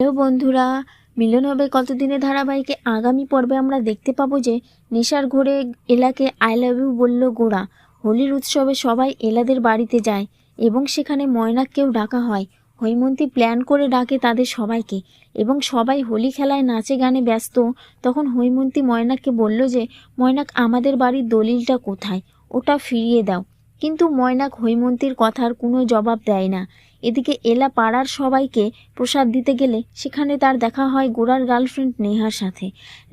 Hello বন্ধুরা, মিলন হবে কতদিনে ধারাবাহিকে আগামী পর্বে আমরা দেখতে পাবো যে নেশার ঘোরে এলাকে আই লাভ ইউ বলল গোরা। হোলির উৎসবে সবাই এলাদের বাড়িতে যায় এবং সেখানে ময়নাককেও ডাকা হয়। হৈমন্তী প্ল্যান করে ডাকে তাদের সবাইকে এবং সবাই হোলি খেলায় নাচে গানে ব্যস্ত। তখন হৈমন্তী ময়নাককে বলল যে ময়নাক, আমাদের বাড়ির দলিলটা কোথায়, ওটা ফিরিয়ে দাও। কিন্তু ময়নাক হৈমন্তীর কথার কোনো জবাব দেয় না। এদিকে এলা পাড়ার সবাইকে প্রসাদ দিতে গেলে সেখানে তার দেখা হয় গোরার গার্লফ্রেন্ড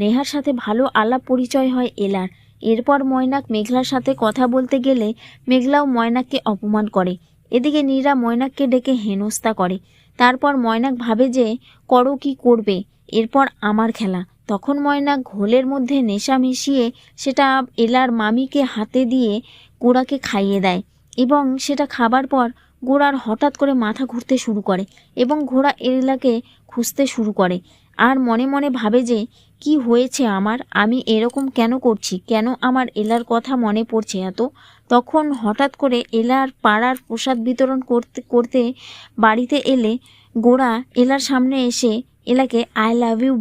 নেহার সাথে ভালো আলাপ পরিচয় হয় এলার। এরপর ময়নাক মেঘলার সাথে কথা বলতে গেলে মেঘলাও ময়নাককে অপমান করে। এদিকে নীরা ময়নাককে ডেকে হেনস্থা করে। তারপর ময়নাক ভাবে যে করো কি করবে, এরপর আমার খেলা। তখন ময়নাক ঘোলের মধ্যে নেশা মিশিয়ে সেটা এলার মামিকে হাতে দিয়ে গোরাকে খাইয়ে দেয় এবং সেটা খাবার পর গোরার হঠাৎ করে মাথা ঘুরতে শুরু করে এবং ঘোড়া এলাকে খুঁজতে শুরু করে আর মনে মনে ভাবে যে কি হয়েছে আমার, আমি এরকম কেন করছি, কেন আমার এলার কথা মনে পড়ছে এত। তখন হঠাৎ করে এলার পাড়ার প্রসাদ বিতরণ করতে করতে বাড়িতে এলে গোরা এলার সামনে এসে এলাকে আই লাভ ইউ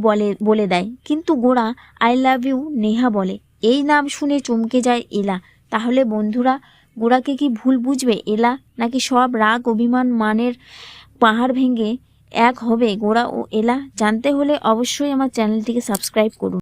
বলে দেয়, কিন্তু গোরা আই লাভ ইউ নেহা বলে। এই নাম শুনে চমকে যায় এলা। তাহলে বন্ধুরা, গোরাকে কি ভুল বুঝবে এলা, নাকি সব রাগ অভিমান মানের পাহাড় ভেঙে এক হবে গোরা ও এলা? জানতে হলে অবশ্যই আমার চ্যানেলটিকে সাবস্ক্রাইব করুন।